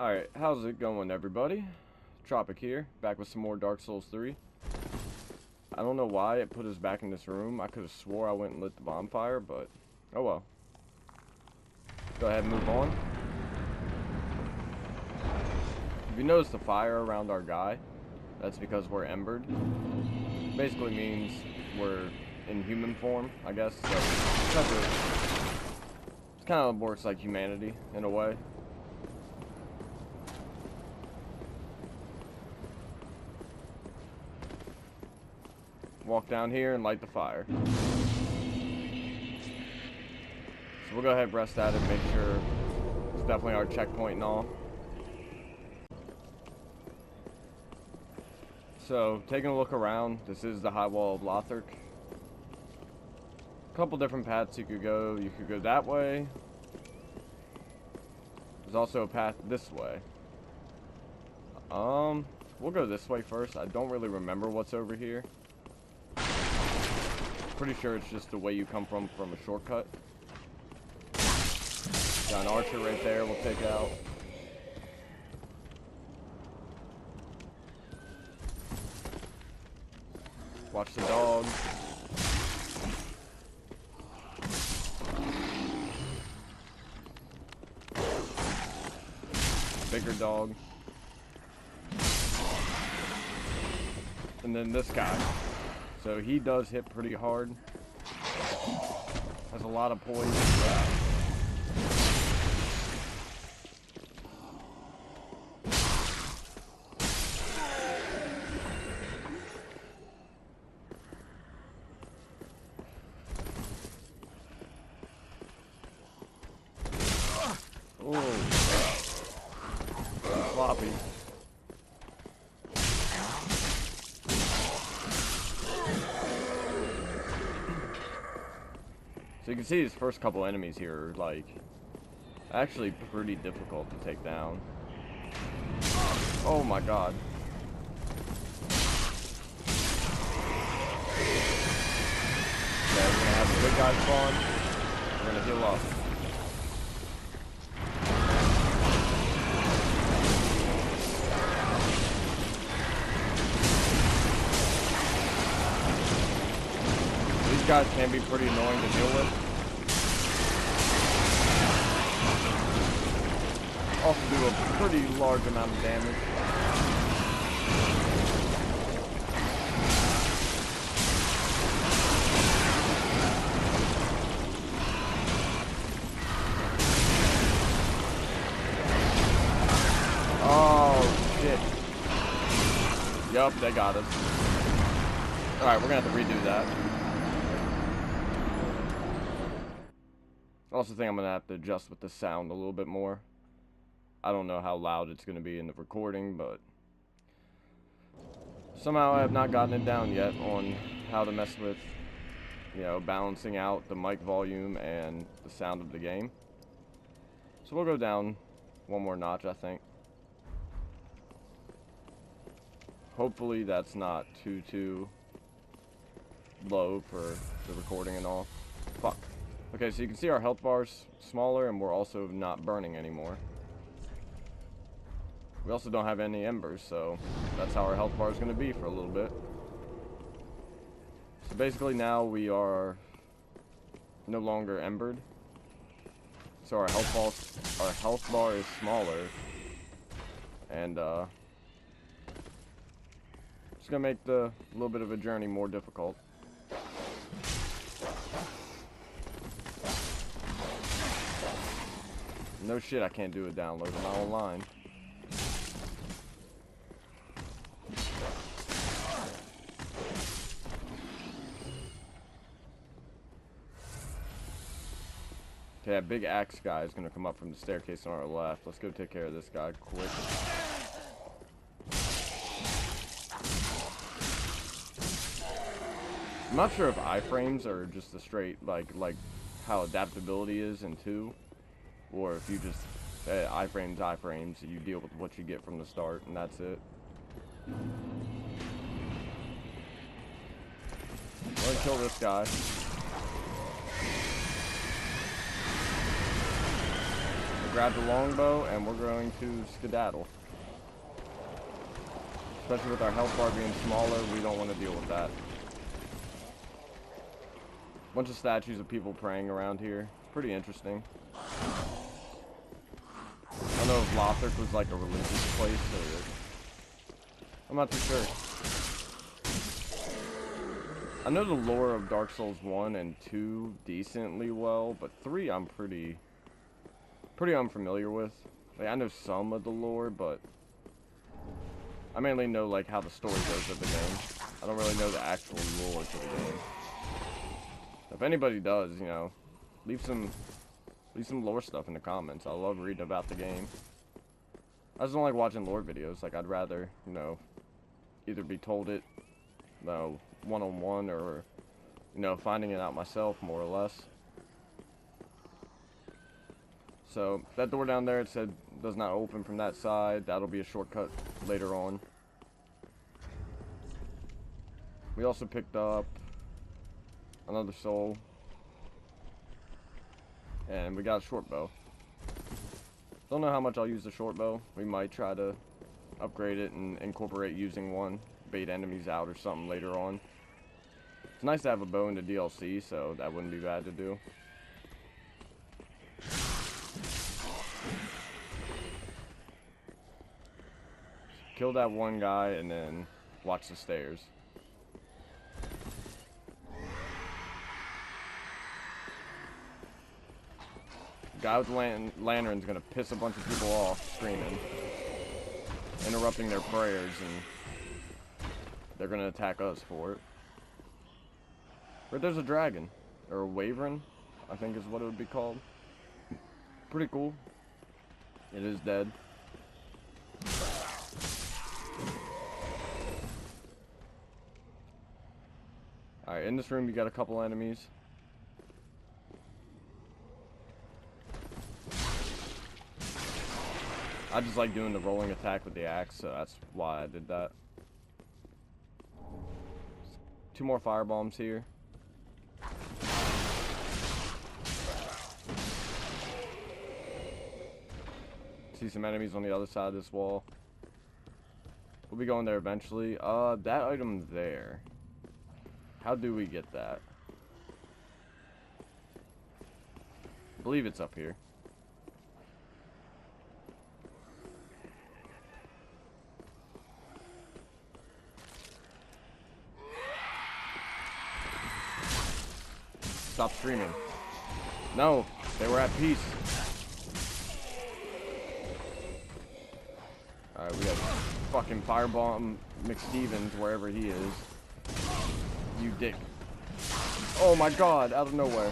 Alright, how's it going, everybody? Tropic here, back with some more Dark Souls 3. I don't know why it put us back in this room. I could have swore I went and lit the bonfire, but oh well. Go ahead and move on. If you notice the fire around our guy, that's because we're embered. Basically means we're in human form, I guess. So it kind of works like humanity in a way. Walk down here and light the fire. So we'll go ahead and rest at it, make sure it's definitely our checkpoint and all. So, taking a look around, this is the Highwall of Lothric. A couple different paths you could go. You could go that way. There's also a path this way. We'll go this way first. I don't really remember what's over here. Pretty sure it's just the way you come from a shortcut. Got an archer right there we'll take out. Watch the dog. Bigger dog. And then this guy. So he does hit pretty hard. Has a lot of poison. Oh, floppy. So you can see these first couple enemies here are, like, actually pretty difficult to take down. Oh my god. Okay, we're gonna have the big guy spawn. We're gonna heal up. These guys can be pretty annoying to deal with. Also do a pretty large amount of damage. Oh shit. Yup, they got us. Alright, we're gonna have to redo that. I also think I'm going to have to adjust with the sound a little bit more. I don't know how loud it's going to be in the recording, but somehow I have not gotten it down yet on how to mess with, you know, balancing out the mic volume and the sound of the game. So we'll go down one more notch, I think. Hopefully that's not too low for the recording and all. Fuck. Okay, so you can see our health bar's smaller, and we're also not burning anymore. We also don't have any embers, so that's how our health bar is going to be for a little bit. So basically now we are no longer embered. So our health bar is smaller, and it's going to make the little bit of a journey more difficult. No shit, I can't do a download. I'm not online. Okay, that big axe guy is going to come up from the staircase on our left. Let's go take care of this guy quick. I'm not sure if iframes are just a straight, like how adaptability is in 2. Or if you just, iframes, you deal with what you get from the start, and that's it. Go ahead and kill this guy. grab the longbow and we're going to skedaddle. Especially with our health bar being smaller, we don't want to deal with that. Bunch of statues of people praying around here. Pretty interesting. I don't know if Lothric was like a religious place or... I'm not too sure. I know the lore of Dark Souls 1 and 2 decently well, but 3 I'm pretty unfamiliar with. Like, I know some of the lore, but I mainly know like how the story goes of the game. I don't really know the actual lore to the game. If anybody does, you know, leave some lore stuff in the comments. I love reading about the game. I just don't like watching lore videos. Like, I'd rather, you know, either be told it, you know, one-on-one or, you know, finding it out myself, more or less. So, that door down there, it said does not open from that side. That'll be a shortcut later on. We also picked up another soul. And we got a short bow. Don't know how much I'll use the short bow. We might try to upgrade it and incorporate using one. Bait enemies out or something later on. It's nice to have a bow in the DLC, so that wouldn't be bad to do. Kill that one guy and then watch the stairs. Guy with the lantern's gonna piss a bunch of people off, screaming, interrupting their prayers, and they're gonna attack us for it. But there's a dragon, or a wyvern, I think is what it would be called. Pretty cool. It is dead. Alright, in this room you got a couple enemies. I just like doing the rolling attack with the axe, so that's why I did that. 2 more fire bombs here. See some enemies on the other side of this wall. We'll be going there eventually. That item there. How do we get that? I believe it's up here. Stop screaming. No, they were at peace. Alright, we got fucking firebomb McStevens wherever he is. You dick. Oh my god, out of nowhere.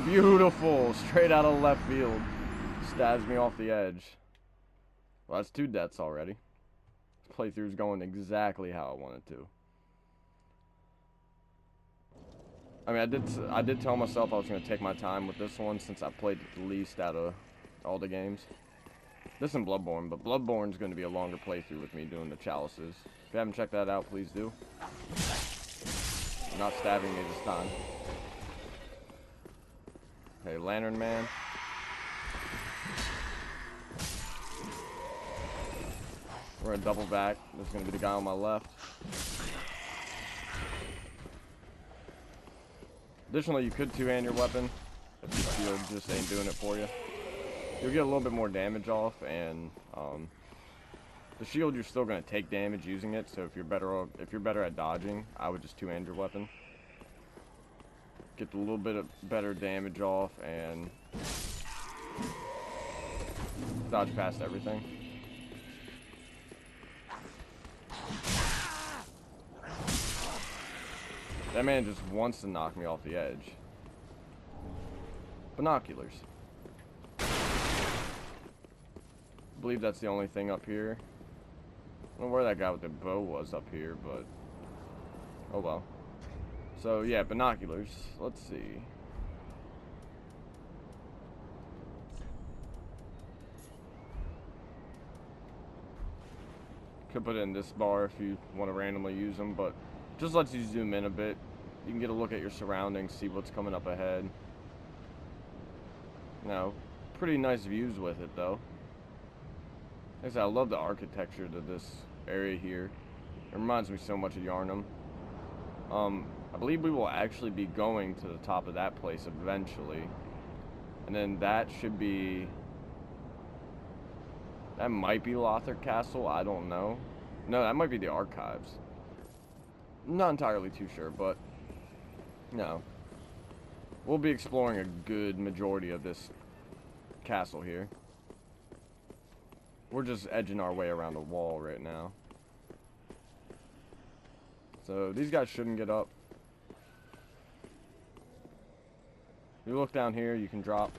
Beautiful. Straight out of left field. Stabs me off the edge. Well, that's 2 deaths already. This playthrough's going exactly how I wanted to. I mean, I did tell myself I was going to take my time with this one since I played it the least out of all the games. This and Bloodborne, but Bloodborne's going to be a longer playthrough with me doing the chalices. If you haven't checked that out, please do. Not stabbing me this time. Okay, Lantern Man. We're going to double back. This is going to be the guy on my left. Additionally, you could 2-hand your weapon if your shield just ain't doing it for you. You'll get a little bit more damage off, and the shield you're still going to take damage using it. So if you're better at dodging, I would just 2-hand your weapon. Get a little bit of better damage off and dodge past everything. That man just wants to knock me off the edge. Binoculars. I believe that's the only thing up here. I don't know where that guy with the bow was up here, but oh well. So yeah, binoculars. Let's see. Could put it in this bar if you want to randomly use them, but just lets you zoom in a bit. You can get a look at your surroundings, see what's coming up ahead. You know, Pretty nice views with it though. Like I said, I love the architecture to this area here. It reminds me so much of Yarnum. I believe we will actually be going to the top of that place eventually. And then that should be... That might be Lothric Castle, I don't know. No, that might be the Archives. I'm not entirely too sure, but... No. We'll be exploring a good majority of this castle here. We're just edging our way around the wall right now. So these guys shouldn't get up. If you look down here, you can drop.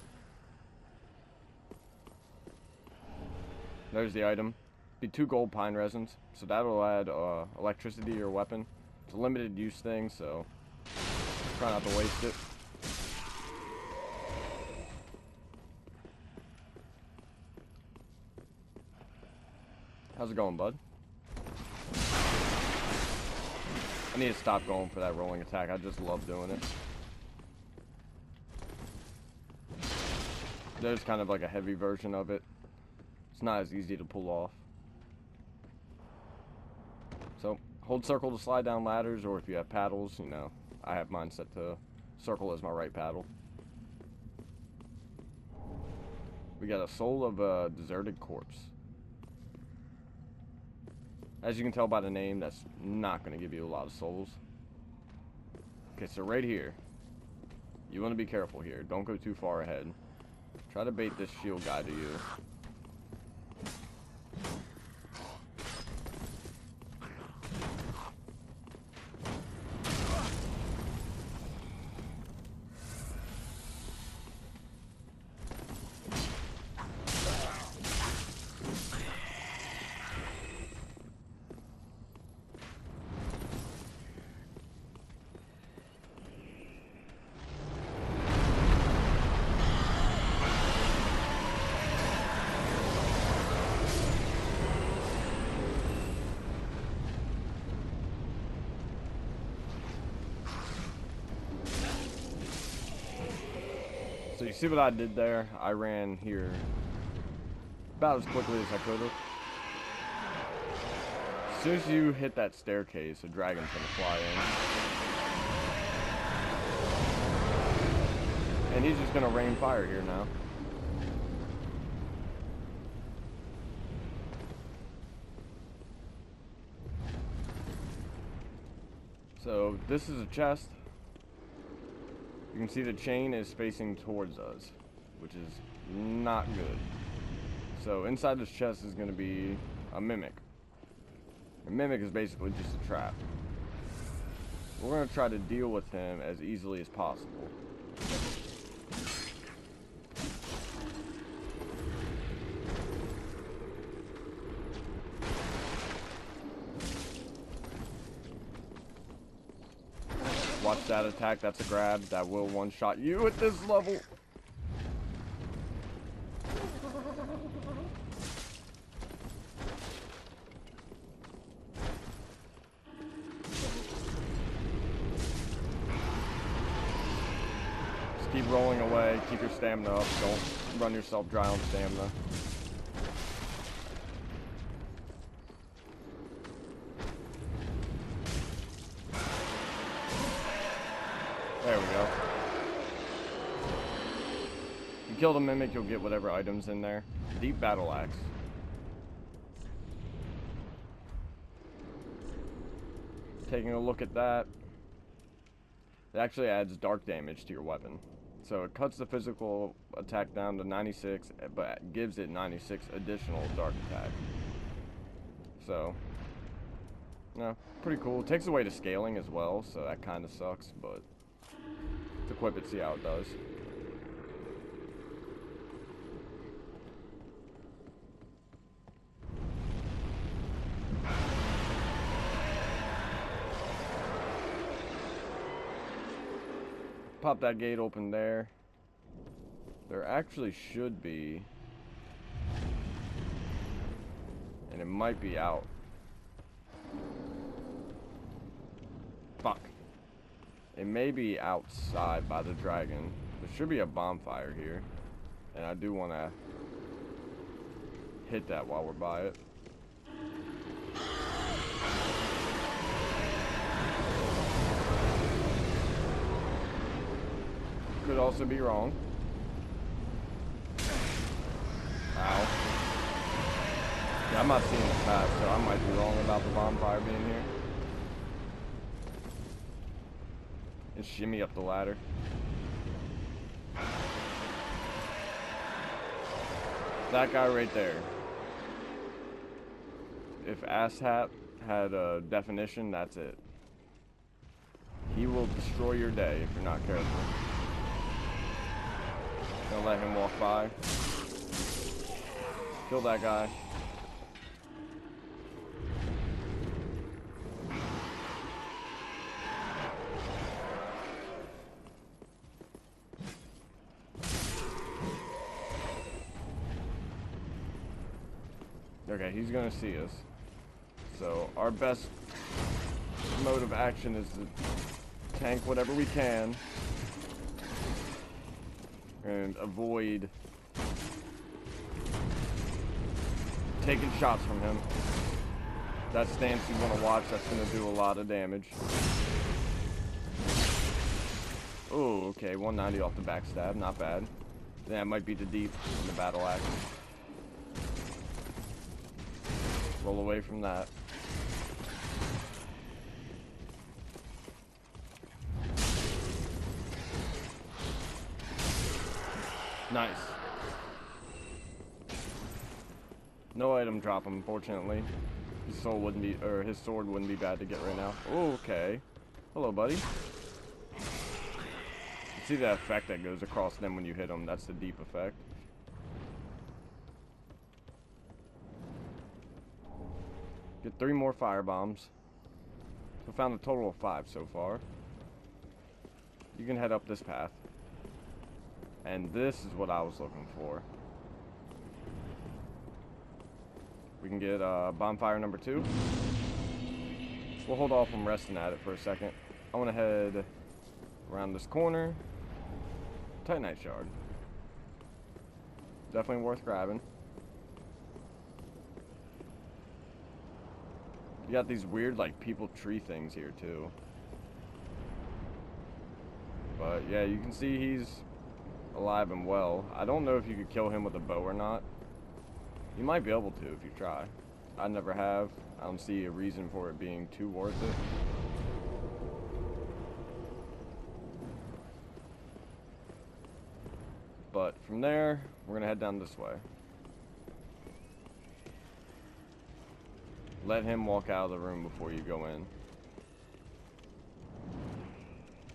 There's the item. Be 2 gold pine resins, so that'll add electricity to your weapon. It's a limited use thing, so try not to waste it. How's it going, bud? I need to stop going for that rolling attack. I just love doing it. There's kind of like a heavy version of it. It's not as easy to pull off. So, hold circle to slide down ladders, or if you have paddles, you know, I have mine set to circle as my right paddle. We got a soul of a deserted corpse. As you can tell by the name, that's not going to give you a lot of souls. Okay, so right here. You want to be careful here. Don't go too far ahead. Try to bait this shield guy to you. So you see what I did there? I ran here about as quickly as I could have. As soon as you hit that staircase, a dragon's gonna fly in. And he's just gonna rain fire here now. So this is a chest. You can see the chain is facing towards us, which is not good. So inside this chest is going to be a mimic. A mimic is basically just a trap. We're going to try to deal with him as easily as possible. Watch that attack, that's a grab. That will one-shot you at this level. Just keep rolling away, keep your stamina up. Don't run yourself dry on stamina. There we go. You kill the mimic, you'll get whatever items in there. Deep battle axe. Taking a look at that. It actually adds dark damage to your weapon. So it cuts the physical attack down to 96, but gives it 96 additional dark attack. So, no, pretty cool. It takes away the scaling as well, so that kind of sucks, but equip it, see how it does. Pop that gate open there. There actually should be, and it might be out. Fuck. It may be outside by the dragon. There should be a bonfire here. And I do want to hit that while we're by it. Could also be wrong. Ow. Yeah, I'm not seeing the path, so I might be wrong about the bonfire being here. And shimmy up the ladder. That guy right there. If asshat had a definition, that's it. He will destroy your day if you're not careful. Gonna let him walk by. Kill that guy. Okay, he's gonna see us. So our best mode of action is to tank whatever we can and avoid taking shots from him. That stance you want to watch, that's going to do a lot of damage. Oh, okay, 190 off the backstab, not bad. That might be too deep in the battle axe. Roll away from that. Nice. No item drop, unfortunately. His soul wouldn't be, or his sword wouldn't be bad to get right now. Oh, okay. Hello, buddy. You see that effect that goes across them when you hit them? That's the deep effect. Get 3 more fire bombs. So found a total of 5 so far. You can head up this path. And this is what I was looking for. We can get bonfire number 2. We'll hold off from resting at it for a second. I want to head around this corner. Titanite shard. Definitely worth grabbing. You got these weird, like, people tree things here, too. But, yeah, you can see he's alive and well. I don't know if you could kill him with a bow or not. You might be able to if you try. I never have. I don't see a reason for it being too worth it. But from there, we're going to head down this way. Let him walk out of the room before you go in.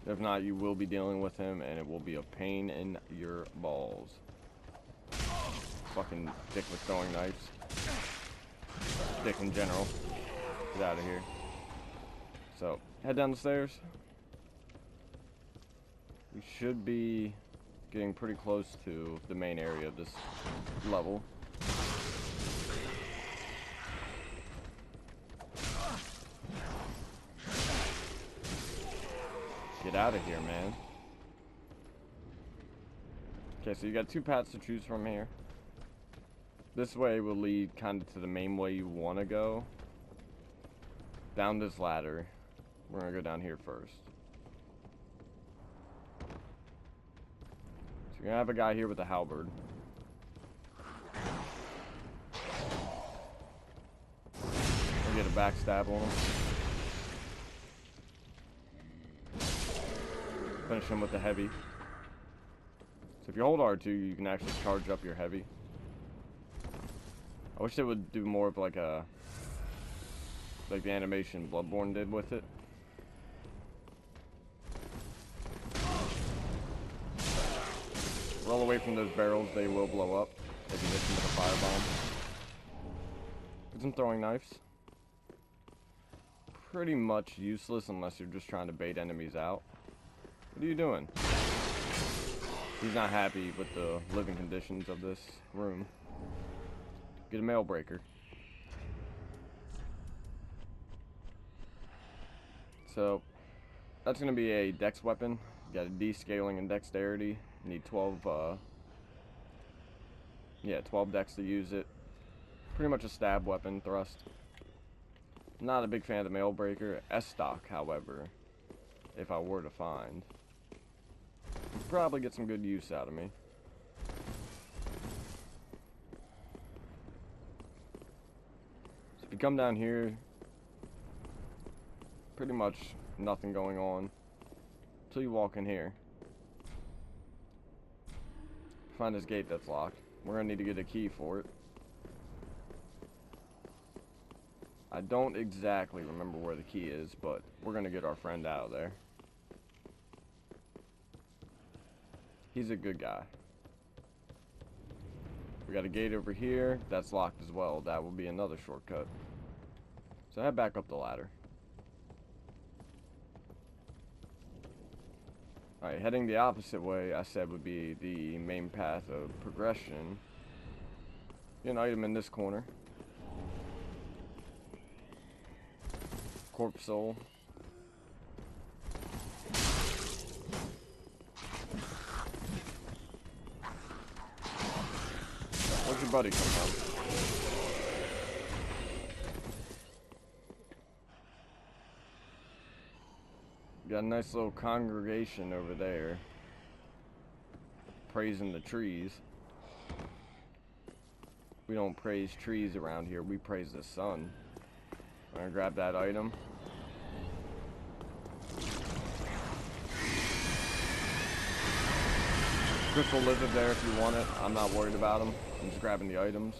If not, you will be dealing with him, and it will be a pain in your balls. Fucking dick with throwing knives. Dick in general. Get out of here. So, head down the stairs. We should be getting pretty close to the main area of this level. Get out of here, man. Okay, so you got 2 paths to choose from here. This way will lead kind of to the main way you want to go. Down this ladder. We're going to go down here first. So you're going to have a guy here with a halberd. We'll get a backstab on him. Finish him with the heavy. So if you hold R2, you can actually charge up your heavy. I wish they would do more of like a, like the animation Bloodborne did with it. Roll away from those barrels, they will blow up if you hit them with a firebomb. Get some throwing knives. Pretty much useless unless you're just trying to bait enemies out. What are you doing? He's not happy with the living conditions of this room. Get a mail breaker. So, that's going to be a dex weapon. You got a D scaling and dexterity. You need 12 Yeah, 12 dex to use it. Pretty much a stab weapon, thrust. Not a big fan of the mail breaker. S-stock, however, if I were to find, would probably get some good use out of me. So if you come down here, pretty much nothing going on until you walk in here. Find this gate that's locked. We're gonna need to get a key for it. I don't exactly remember where the key is, but we're gonna get our friend out of there. He's a good guy. We got a gate over here that's locked as well. That will be another shortcut. So head back up the ladder. Alright, heading the opposite way, I said, would be the main path of progression. Get an item in this corner. Corpse soul. Where's your buddy come from? Got a nice little congregation over there praising the trees. We don't praise trees around here, we praise the sun. I'm gonna grab that item. Crystal lizard there if you want it. I'm not worried about them. I'm just grabbing the items.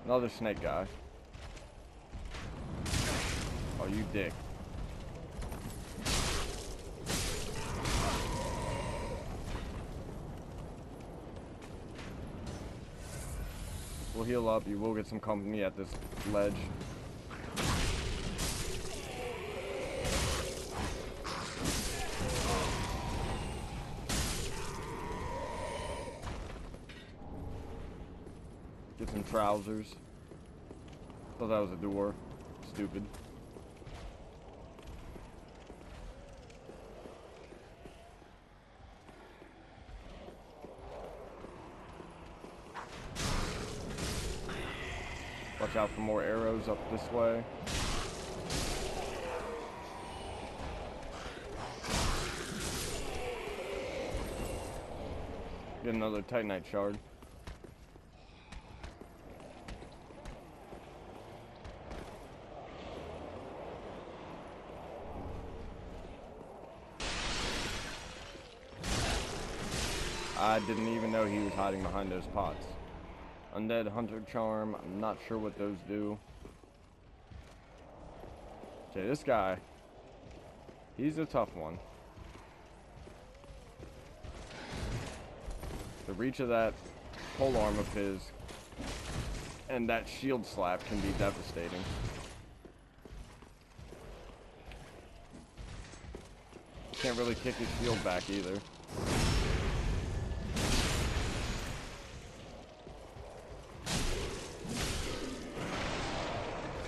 Another snake guy. Oh, you dick. We'll heal up. You will get some company at this ledge. Get some trousers. Thought that was a door. Stupid. Watch out for more arrows up this way. Get another Titanite shard. I didn't even know he was hiding behind those pots. Undead Hunter Charm, I'm not sure what those do. Okay, this guy, he's a tough one. The reach of that pole arm of his and that shield slap can be devastating. Can't really kick his shield back either.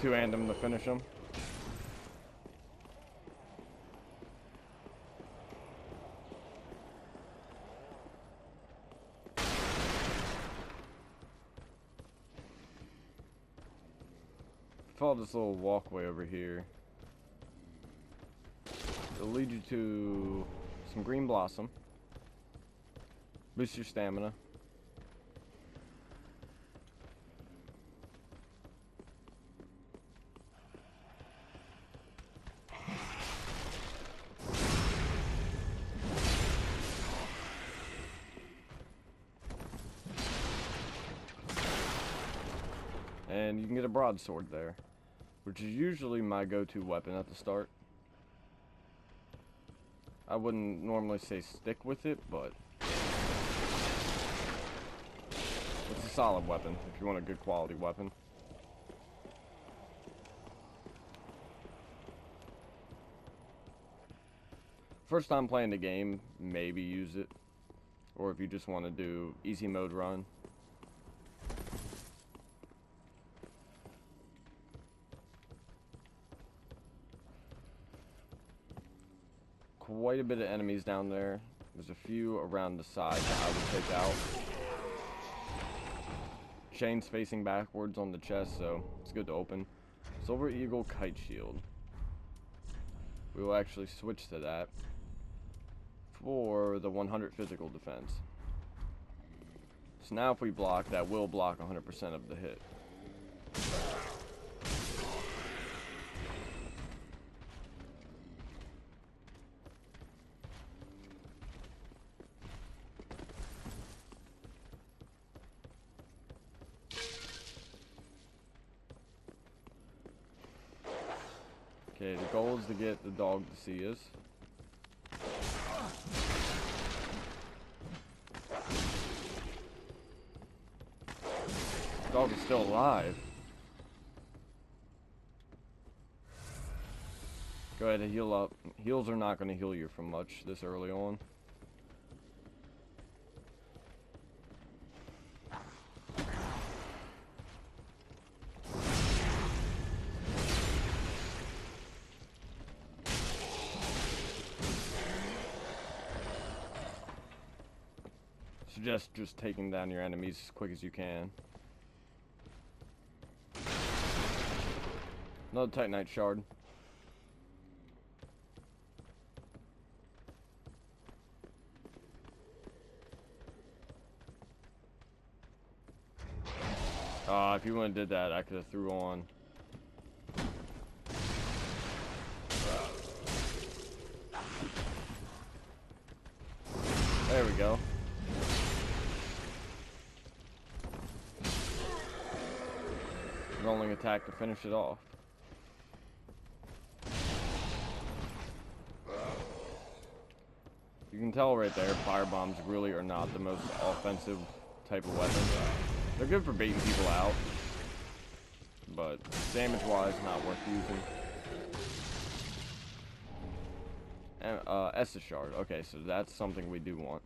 Two-hand him to finish him. Follow this little walkway over here. It'll lead you to some green blossom. Boost your stamina. And you can get a broadsword there, which is usually my go-to weapon at the start. I wouldn't normally say stick with it, but it's a solid weapon if you want a good quality weapon. First time playing the game, maybe use it. Or if you just want to do easy mode run. Quite a bit of enemies down there. There's a few around the side that I would take out. Chains facing backwards on the chest, so it's good to open. Silver Eagle Kite Shield. We will actually switch to that for the 100 physical defense. So now if we block, that will block 100% of the hit. Okay, the goal is to get the dog to see us. The dog is still alive. Go ahead and heal up. Heals are not going to heal you from much this early on. Suggest just taking down your enemies as quick as you can. Another Titanite shard. If you wouldn't have did that, I could have threw on. There we go. Rolling attack to finish it off. You can tell right there, fire bombs really are not the most offensive type of weapon. They're good for baiting people out, but damage-wise, not worth using. And Estus shard. Okay, so that's something we do want.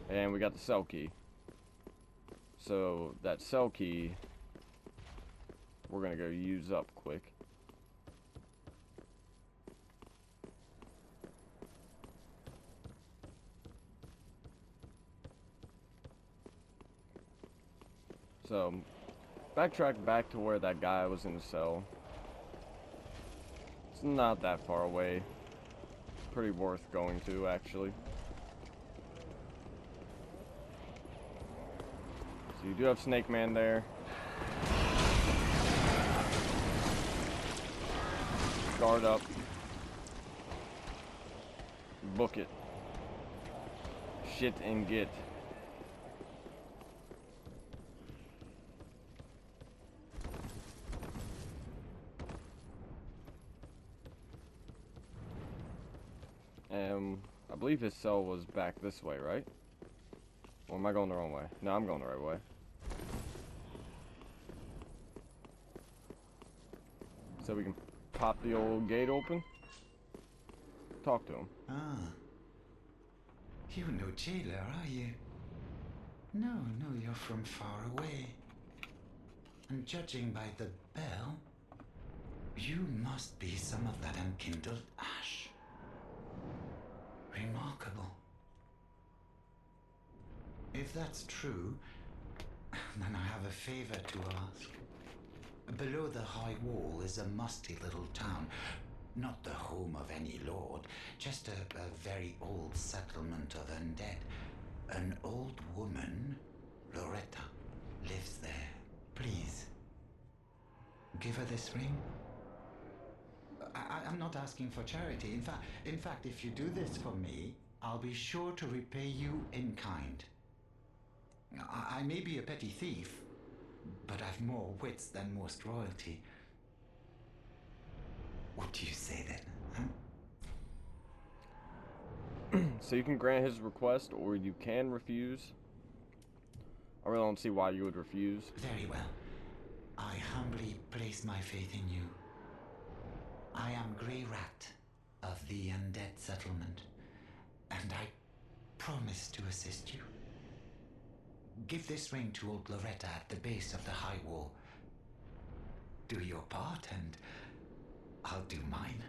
And we got the cell key. So that cell key, we're gonna go use up quick. So backtrack back to where that guy was in the cell. It's not that far away. Pretty worth going to, actually. So you do have Snake Man there. Guard up. Book it. Shit and get. I believe his cell was back this way, right? Or am I going the wrong way? No, I'm going the right way. So we can pop the old gate open. Talk to him. Ah. You're no jailer, are you? No, you're from far away. And judging by the bell, you must be some of that unkindled ash. Remarkable. If that's true, then I have a favor to ask. Below the high wall is a musty little town. Not the home of any lord, just a very old settlement of undead. An old woman, Loretta, lives there. Please, give her this ring. I'm not asking for charity. In fact, if you do this for me, I'll be sure to repay you in kind. I may be a petty thief, but I've more wits than most royalty. What do you say then, huh? So you can grant his request, or you can refuse. I really don't see why you would refuse. Very well. I humbly place my faith in you. I am Grey Rat of the undead settlement, and I promise to assist you. Give this ring to old Loretta at the base of the Highwall. Do your part, and I'll do mine.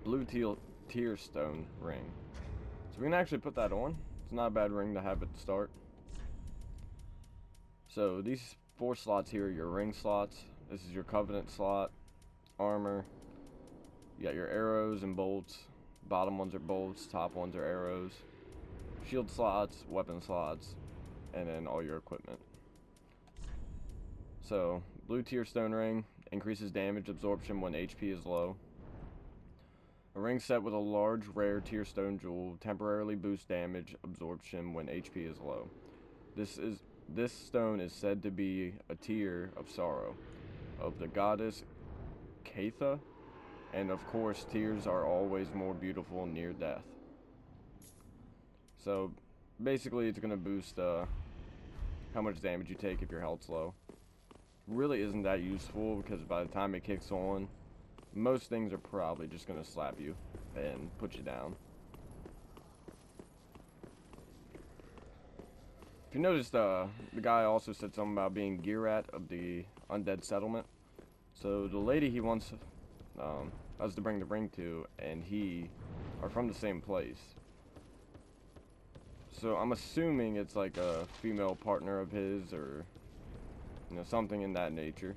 Blue tear stone ring. So we can actually put that on. It's not a bad ring to have at the start. So these 4 slots here are your ring slots. This is your covenant slot, armor. You got your arrows and bolts. Bottom ones are bolts, top ones are arrows. Shield slots, weapon slots, and then all your equipment. So, blue tear stone ring increases damage absorption when HP is low. A ring set with a large rare tear stone jewel temporarily boosts damage absorption when HP is low. This stone is said to be a tear of sorrow of the goddess Katha, and of course tears are always more beautiful near death. So basically it's going to boost how much damage you take if your health's low. Really isn't that useful because by the time it kicks on, most things are probably just going to slap you and put you down. If you noticed, the guy also said something about being Girat of the undead settlement. So the lady he wants us to bring the ring to and he are from the same place. So I'm assuming it's like a female partner of his, or you know, something in that nature.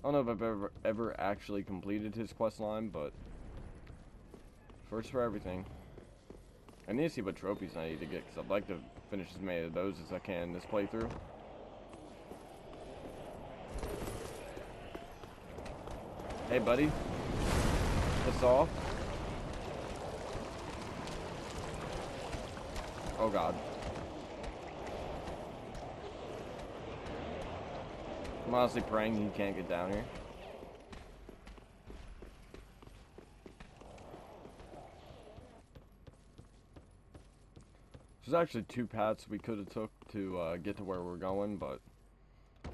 I don't know if I've ever actually completed his quest line, but first for everything. I need to see what trophies I need to get, because I'd like to finish as many of those as I can in this playthrough. Hey buddy, piss off. Oh god. I'm honestly praying he can't get down here. There's actually 2 paths we could have took to get to where we're going, but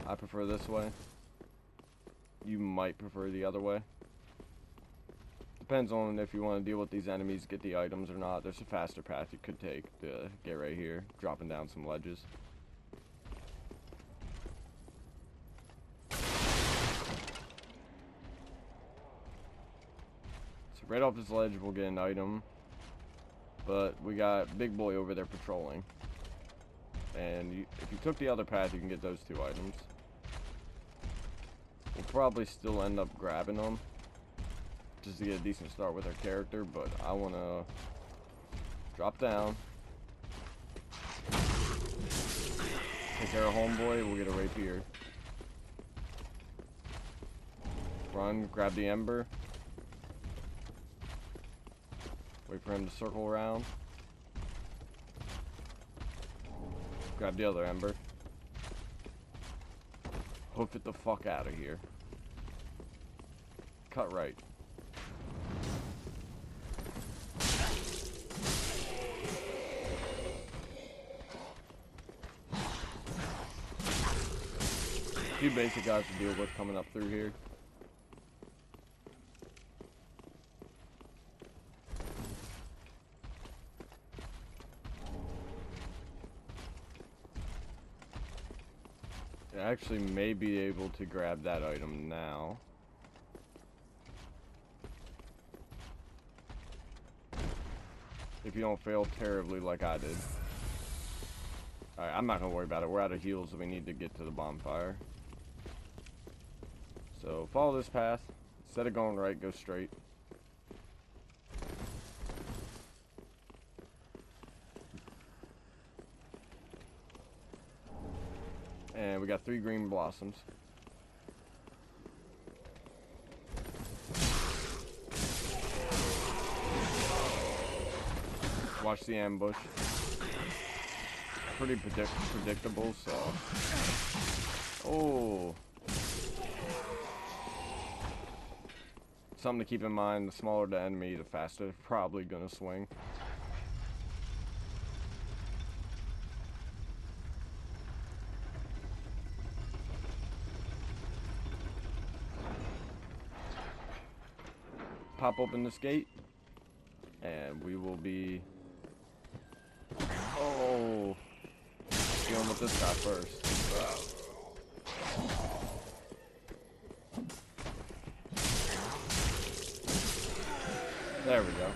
I prefer this way. You might prefer the other way. Depends on if you want to deal with these enemies, get the items or not. There's a faster path you could take to get right here, dropping down some ledges. So right off this ledge we'll get an item, but we got Big Boy over there patrolling. And if you took the other path, you can get those 2 items. We'll probably still end up grabbing them just to get a decent start with our character, but I want to drop down, take care of homeboy. We'll get a rapier. Run, grab the ember, wait for him to circle around, grab the other ember, hoof it the fuck out of here, cut right. Few basic guys to deal with coming up through here. I actually may be able to grab that item now. If you don't fail terribly like I did. Alright, I'm not gonna worry about it. We're out of heals, so we need to get to the bonfire. So follow this path. Instead of going right, go straight. And we got 3 green blossoms. Watch the ambush. Pretty predictable, so. Oh. Something to keep in mind, the smaller the enemy, the faster they're probably gonna swing. pop open this gate, and we will be dealing with this guy first. There we go.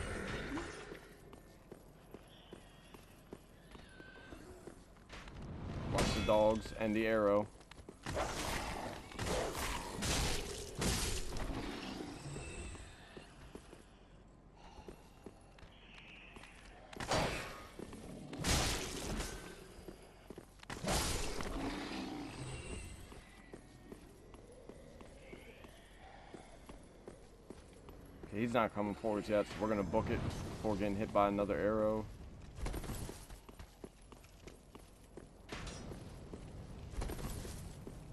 Watch the dogs and the arrow. He's not coming forward yet, so we're gonna book it before getting hit by another arrow.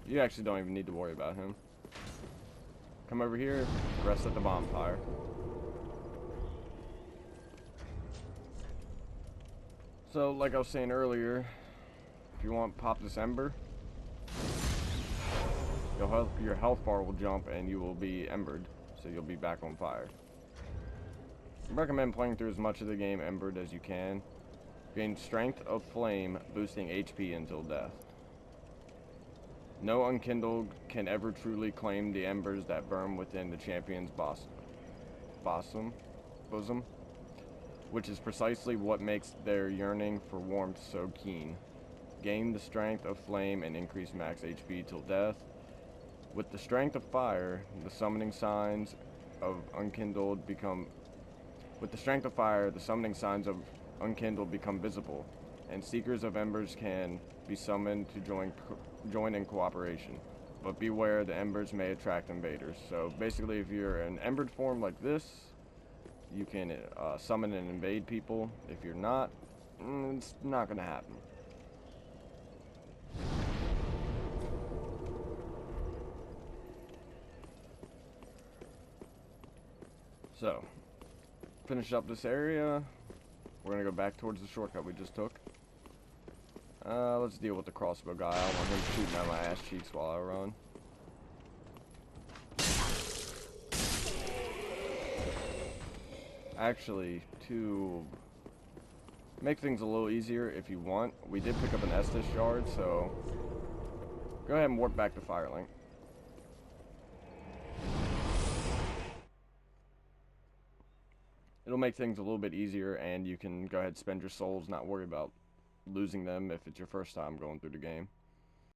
You actually don't even need to worry about him. Come over here, rest at the bonfire. So, like I was saying earlier, if you want to pop this ember, your health bar will jump and you will be embered. So you'll be back on fire. I recommend playing through as much of the game embered as you can. Gain strength of flame, boosting HP until death. No unkindled can ever truly claim the embers that burn within the champion's bosom, which is precisely what makes their yearning for warmth so keen. Gain the strength of flame and increase max HP till death. With the strength of fire, the summoning signs of unkindled become visible, and seekers of embers can be summoned to join in cooperation. But beware, the embers may attract invaders. So basically, if you're in embered form like this, you can summon and invade people. If you're not, it's not gonna happen. So, finish up this area. We're gonna go back towards the shortcut we just took. Let's deal with the crossbow guy. I don't want him shooting at my ass cheeks while I run. Actually, to make things a little easier, if you want, we did pick up an Estus shard, so go ahead and warp back to Firelink. It'll make things a little bit easier, and you can go ahead and spend your souls, not worry about losing them if it's your first time going through the game.